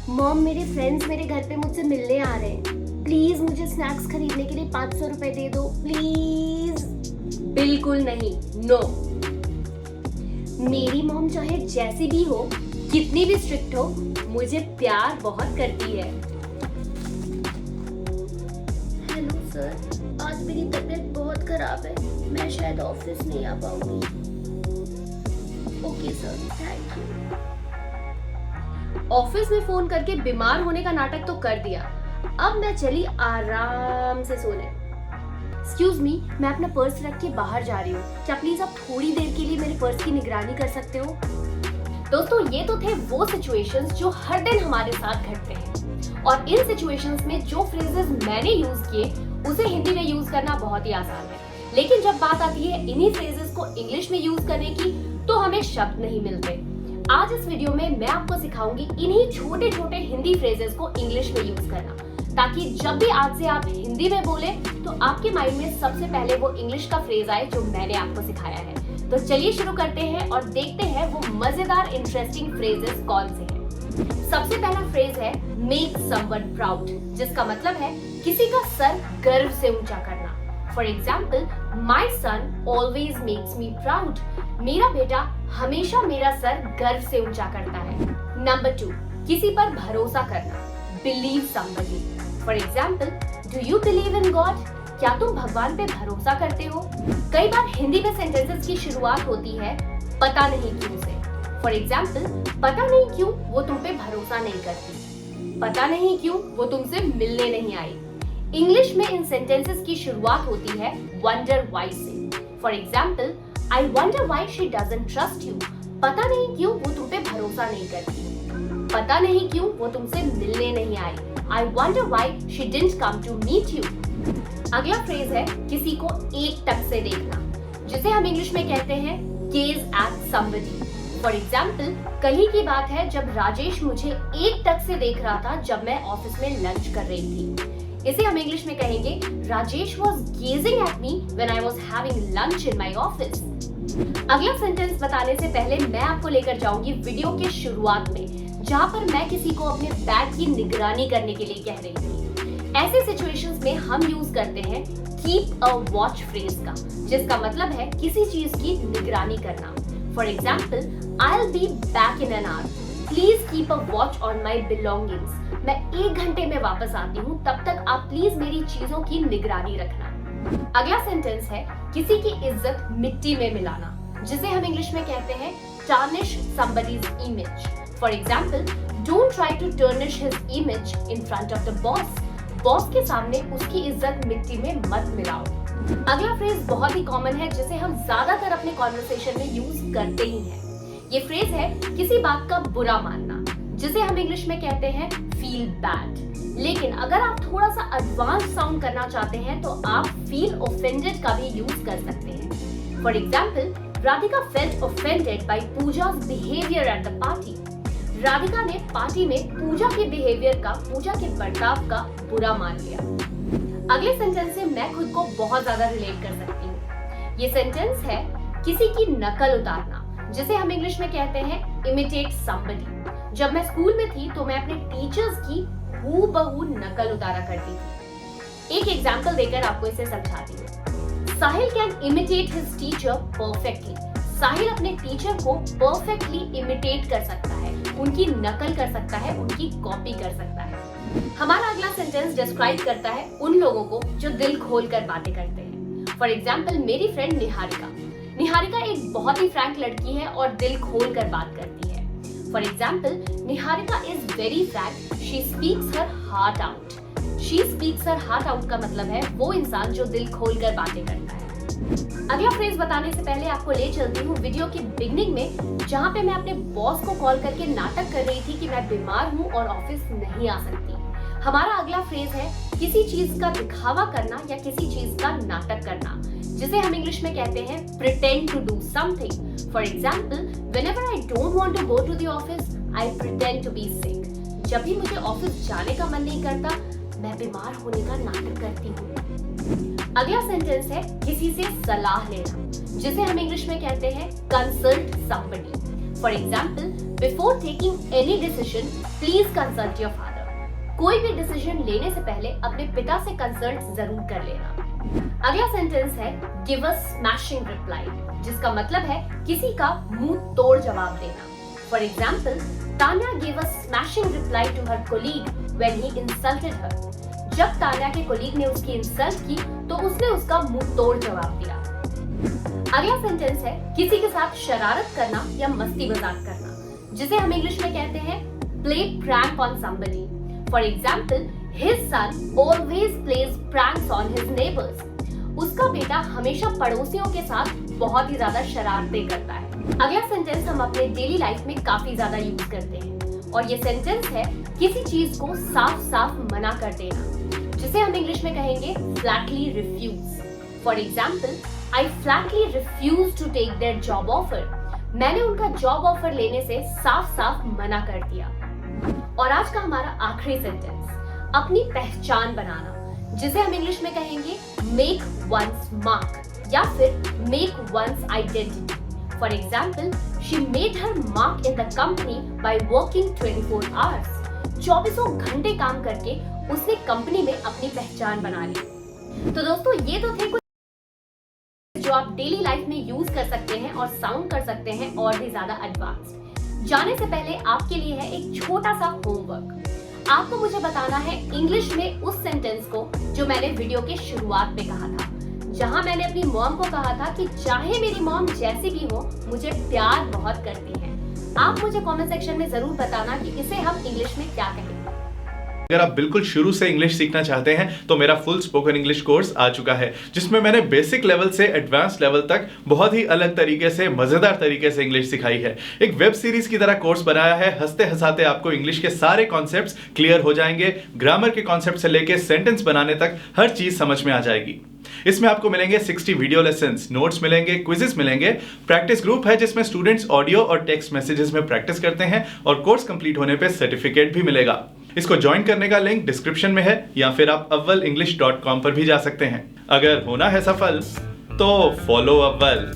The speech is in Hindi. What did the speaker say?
मॉम, मेरे फ्रेंड्स मेरे घर पे मुझसे मिलने आ रहे हैं, प्लीज मुझे स्नैक्स खरीदने के लिए 500 रुपए दे दो प्लीज। बिल्कुल नहीं, नो। मेरी मॉम चाहे जैसी भी हो, कितनी भी स्ट्रिक्ट हो, मुझे प्यार बहुत करती है। हेलो सर, आज मेरी तबीयत बहुत खराब है, मैं शायद ऑफिस नहीं आ पाऊंगी। Okay sir, thank you. Office में फोन करके बीमार होने का नाटक तो कर दिया, अब मैं चली आराम से सोने। एक्सक्यूज मी, मैं अपना पर्स रख के बाहर जा रही हूँ, क्या प्लीज आप थोड़ी देर के लिए मेरे पर्स की निगरानी कर सकते हो? दोस्तों, ये तो थे वो सिचुएशंस जो हर दिन हमारे साथ घटते हैं, और इन सिचुएशंस में जो फ्रेजेस मैंने यूज किए उसे हिंदी में यूज करना बहुत ही आसान है। लेकिन जब बात आती है इन्हीं फ्रेजेस को इंग्लिश में यूज करने की, तो हमें शब्द नहीं मिलते। आज इस वीडियो में मैं आपको सिखाऊंगी इन्हीं छोटे छोटे हिंदी फ्रेजेस को इंग्लिश में यूज करना, ताकि जब भी आज से आप हिंदी में बोले तो आपके माइंड में सबसे पहले वो इंग्लिश का फ्रेज आए जो मैंने आपको सिखाया है। तो चलिए शुरू करते हैं और देखते हैं वो मजेदार इंटरेस्टिंग फ्रेजेस कौन से हैं। सबसे पहला फ्रेज है मेक समवन प्राउड, जिसका मतलब है किसी का सर गर्व से ऊंचा करना। For example, my son always makes me proud, मेरा बेटा हमेशा मेरा सर गर्व से ऊंचा करता है। नंबर 2, किसी पर भरोसा करना, believe somebody. For example, do you believe in God, क्या तुम भगवान पे भरोसा करते हो? कई बार हिंदी में सेंटेंसेस की शुरुआत होती है पता नहीं क्यों से। फॉर एग्जाम्पल, पता नहीं क्यों वो तुम पे भरोसा नहीं करती, पता नहीं क्यों वो तुमसे मिलने नहीं आई। इंग्लिश में इन सेंटेंसेस की शुरुआत होती है वंडर व्हाई से। For example, I wonder why she doesn't trust you, पता नहीं क्यों वो तुम पे भरोसा नहीं करती, पता नहीं क्यों वो तुमसे मिलने नहीं आई। I wonder why she didn't come to meet you. अगला फ्रेज है किसी को एक टक से देखना, जिसे हम इंग्लिश में कहते हैं gauge at somebody. For example, कल ही की बात है जब राजेश मुझे एक टक से देख रहा था जब मैं ऑफिस में लंच कर रही थी। इसे हम इंग्लिश में कहेंगे Rajesh was gazing at me when I was having lunch in my office। अगला सेंटेंस बताने से पहले मैं आपको लेकर जाऊंगी वीडियो के शुरुआत में, जहां पर मैं किसी को अपने बैग की निगरानी करने के लिए कह रही थी। ऐसे सिचुएशंस में हम यूज करते हैं कीप अ वॉच फ्रेज का, जिसका मतलब है किसी चीज की निगरानी करना। For example, I'll be back in an hour, please keep a watch on my belongings, मैं 1 घंटे में वापस आती हूँ, तब तक आप प्लीज मेरी चीजों की निगरानी रखना। अगला सेंटेंस है किसी की इज्जत मिट्टी में मिलाना, जिसे हम इंग्लिश में कहते हैं tarnish somebody's image। For example, don't try to tarnish his image in front of the boss, boss के सामने उसकी इज्जत मिट्टी में मत मिलाओ। अगला फ्रेज बहुत ही कॉमन है, जिसे हम ज्यादातर अपने कॉन्वर्सेशन में यूज करते ही हैं। ये फ्रेज है किसी बात का बुरा मानना, जिसे हम इंग्लिश में कहते हैं फील बैड। लेकिन अगर आप थोड़ा सा एडवांस साउंड करना चाहते हैं तो आप फील ऑफेंडेड का भी यूज कर सकते हैं। For example, Radhika felt offended by Pooja's behaviour at the party, Radhika ने पार्टी में पूजा के बिहेवियर का, पूजा के बर्ताव का बुरा मान लिया। अगले सेंटेंस से मैं खुद को बहुत ज्यादा रिलेट कर सकती हूँ। ये सेंटेंस है किसी की नकल उतारना, जिसे हम इंग्लिश में कहते हैं इमिटेट समबडी। जब मैं स्कूल में थी तो मैं अपने टीचर्स की हूबहू नकल उतारा करती थी। एक एग्जांपल देकर आपको इसे समझाती हूँ। Sahil can imitate his teacher perfectly, Sahil अपने टीचर को परफेक्टली इमिटेट कर सकता है, उनकी नकल कर सकता है, उनकी कॉपी कर सकता है। हमारा अगला सेंटेंस डिस्क्राइब करता है उन लोगों को जो दिल खोल कर बातें करते हैं। फॉर एग्जाम्पल, मेरी फ्रेंड निहारिका, निहारिका एक बहुत ही फ्रैंक लड़की है और दिल खोल कर बात करती है। For example, Niharika is very Frank, she speaks her heart out. She speaks her heart out का मतलब है वो इंसान जो दिल खोल कर बातें करता है। अगला फ्रेज बताने से पहले आपको ले चलती हूँ वीडियो के बिगनिंग में, जहाँ पे मैं अपने बॉस को कॉल करके नाटक कर रही थी कि मैं बीमार हूँ और ऑफिस नहीं आ सकती। हमारा अगला फ्रेज है किसी चीज का दिखावा करना या किसी चीज का नाटक करना, जिसे हम इंग्लिश में कहते हैं pretend to do something। For example, whenever I don't want to go to the office, I pretend to be sick। जब भी मुझे ऑफिस जाने का मन नहीं करता, मैं बीमार होने का नाटक करती हूँ। अगला सेंटेंस है किसी से सलाह लेना, जिसे हम इंग्लिश में कहते हैं consult somebody. For example, before taking any decision please consult your father. कोई भी डिसीजन लेने से पहले अपने पिता से कंसल्ट जरूर कर लेना। अगला सेंटेंस है गिव अ स्मैशिंग रिप्लाई, जिसका मतलब है किसी का मुंह तोड़ जवाब देना। For example, Tanya give a smashing reply to her colleague when he insulted her. जब तान्या के कोलीग ने उसकी इंसल्ट की तो उसने उसका मुंह तोड़ जवाब दिया। अगला सेंटेंस है किसी के साथ शरारत करना या मस्ती मजाक करना, जिसे हम इंग्लिश में कहते हैं play prank on somebody. For example, his son always plays pranks on his neighbours. उसका बेटा हमेशा पड़ोसियों के साथ बहुत ही ज्यादा शरारतें करता है। अगला सेंटेंस हम अपने डेली लाइफ में काफी ज्यादा यूज करते हैं और ये सेंटेंस है किसी चीज को साफ साफ मना कर देना, जिसे हम इंग्लिश में कहेंगे flatly refuse. For example, I flatly refuse to take their job offer. मैंने उनका जॉब ऑफर लेने से साफ साफ मना कर दिया। और आज का हमारा आखिरी सेंटेंस, अपनी पहचान बनाना, जिसे हम इंग्लिश में कहेंगे मेक वंस मार्क या फिर make one's identity. For example, she made her mark in the company by working 24 hours. 24 घंटे काम करके उसने कंपनी में अपनी पहचान बना ली। तो दोस्तों, ये तो थे कुछ जो आप डेली लाइफ में यूज कर सकते हैं और साउंड कर सकते हैं और भी ज्यादा एडवांस्ड। जाने से पहले आपके लिए है एक छोटा सा होमवर्क। आपको मुझे बताना है इंग्लिश में उस सेंटेंस को जो मैंने वीडियो के शुरुआत में कहा था, जहां मैंने अपनी मॉम को कहा था कि चाहे मेरी मॉम जैसी भी हो, मुझे प्यार बहुत करती है। आप मुझे कमेंट सेक्शन में जरूर बताना कि इसे हम इंग्लिश में क्या कहेंगे। अगर आप बिल्कुल शुरू से इंग्लिश सीखना चाहते हैं तो मेरा फुल स्पोकन इंग्लिश कोर्स आ चुका है, जिसमें मैंने बेसिक लेवल से एडवांस लेवल तक बहुत ही अलग तरीके से, मजेदार तरीके से इंग्लिश सिखाई है। एक वेब सीरीज की तरह कोर्स बनाया है। हंसते हंसाते आपको इंग्लिश के सारे कॉन्सेप्ट्स क्लियर हो जाएंगे। ग्रामर के कॉन्सेप्ट से लेके सेंटेंस बनाने तक हर चीज समझ में आ जाएगी। इसमें आपको मिलेंगे 60 वीडियो लेसन्स, नोट्स मिलेंगे, क्विजेस मिलेंगे, प्रैक्टिस ग्रुप है जिसमें स्टूडेंट्स ऑडियो और टेक्स्ट मैसेजेस में प्रैक्टिस करते हैं और कोर्स कंप्लीट होने पे सर्टिफिकेट भी मिलेगा। इसको ज्वाइन करने का लिंक डिस्क्रिप्शन में है या फिर आप avvalenglish.com पर भी जा सकते हैं। अगर होना है सफल तो फॉलो अव्वल।